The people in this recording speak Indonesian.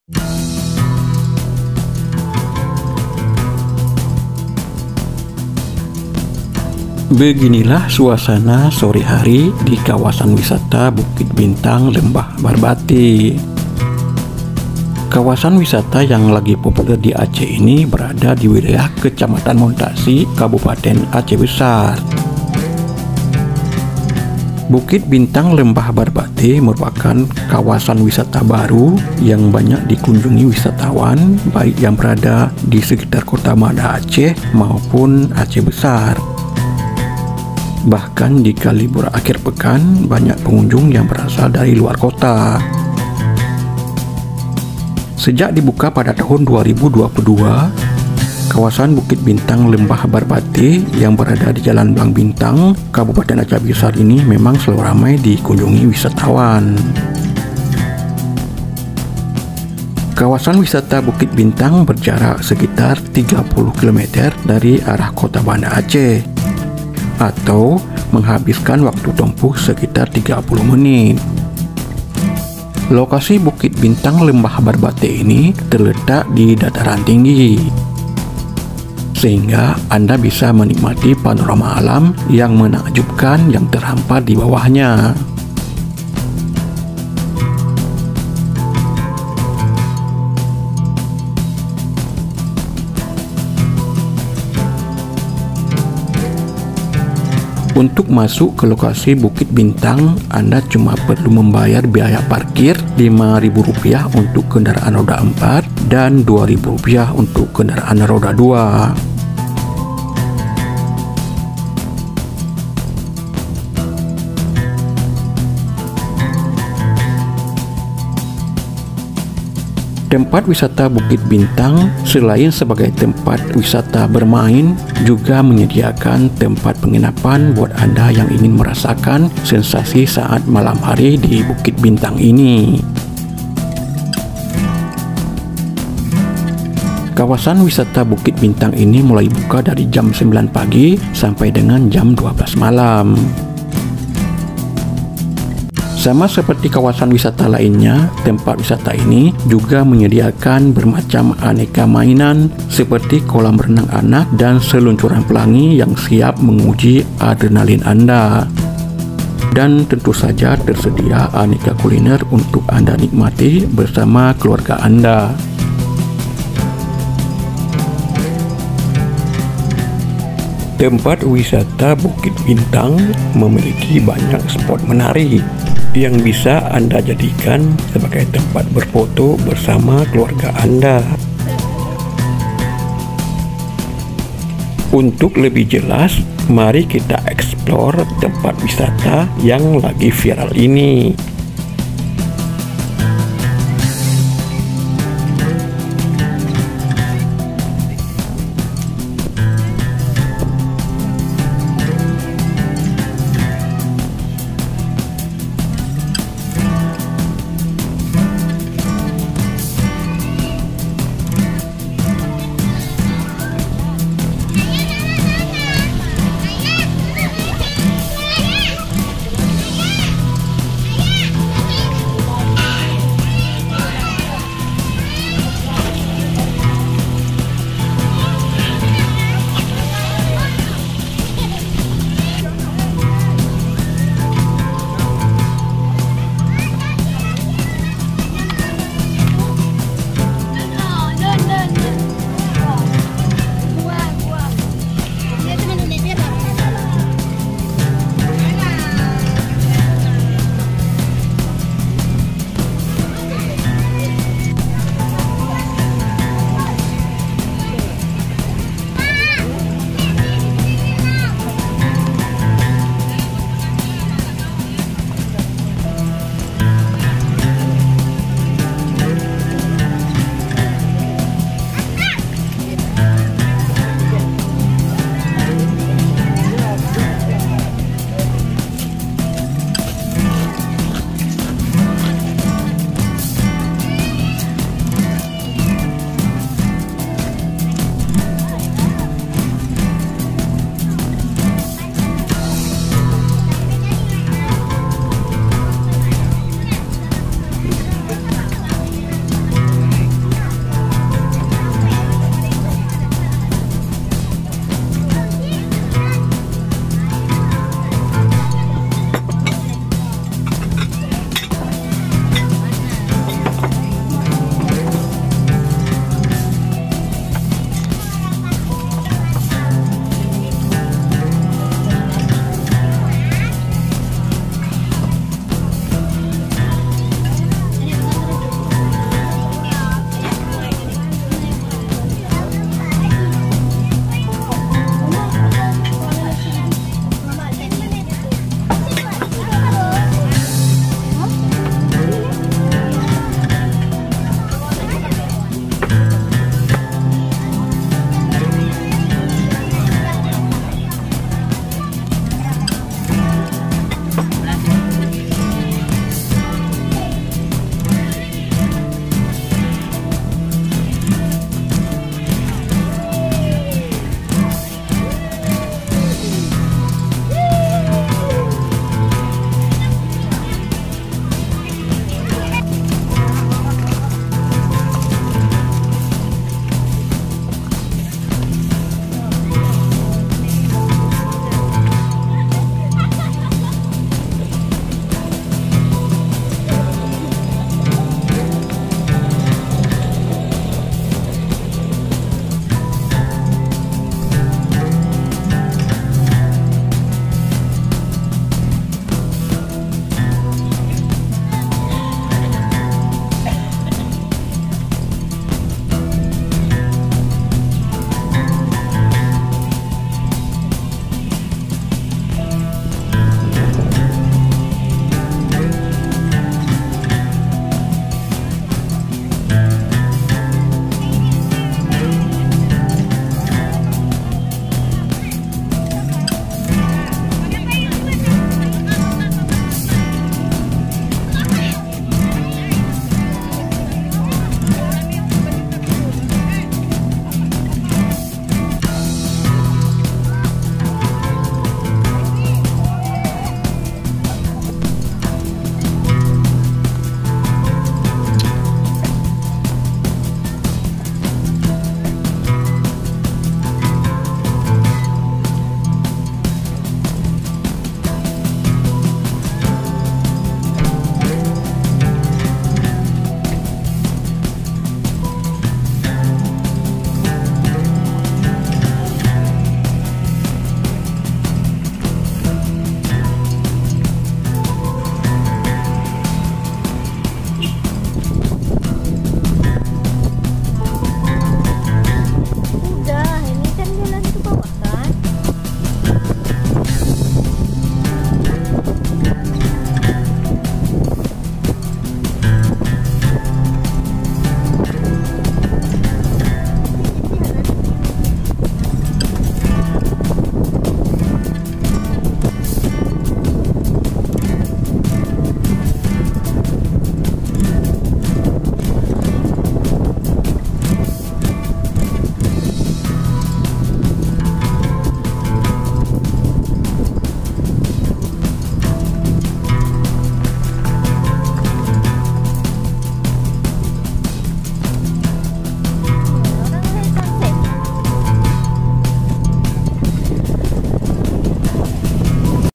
Beginilah suasana sore hari di kawasan wisata Bukit Bintang Lembah Barbate. Kawasan wisata yang lagi populer di Aceh ini berada di wilayah Kecamatan Montasi, Kabupaten Aceh Besar. Bukit Bintang Lembah Barbate merupakan kawasan wisata baru yang banyak dikunjungi wisatawan, baik yang berada di sekitar kota Banda Aceh maupun Aceh Besar. Bahkan di libur akhir pekan, banyak pengunjung yang berasal dari luar kota. Sejak dibuka pada tahun 2022, kawasan Bukit Bintang Lembah Barbate yang berada di Jalan Blang Bintang, Kabupaten Aceh Besar ini memang selalu ramai dikunjungi wisatawan. Kawasan wisata Bukit Bintang berjarak sekitar 30 km dari arah kota Banda Aceh, atau menghabiskan waktu tempuh sekitar 30 menit. Lokasi Bukit Bintang Lembah Barbate ini terletak di dataran tinggi, sehingga Anda bisa menikmati panorama alam yang menakjubkan yang terhampar di bawahnya. Untuk masuk ke lokasi Bukit Bintang, Anda cuma perlu membayar biaya parkir Rp5.000 untuk kendaraan roda 4 dan Rp2.000 untuk kendaraan roda 2. Tempat wisata Bukit Bintang selain sebagai tempat wisata bermain, juga menyediakan tempat penginapan buat Anda yang ingin merasakan sensasi saat malam hari di Bukit Bintang ini. Kawasan wisata Bukit Bintang ini mulai buka dari jam 9 pagi sampai dengan jam 12 malam. Sama seperti kawasan wisata lainnya, tempat wisata ini juga menyediakan bermacam aneka mainan seperti kolam renang anak dan seluncuran pelangi yang siap menguji adrenalin Anda. Dan tentu saja tersedia aneka kuliner untuk Anda nikmati bersama keluarga Anda. Tempat wisata Bukit Bintang memiliki banyak spot menarik yang bisa Anda jadikan sebagai tempat berfoto bersama keluarga Anda. Untuk lebih jelas, mari kita eksplor tempat wisata yang lagi viral ini.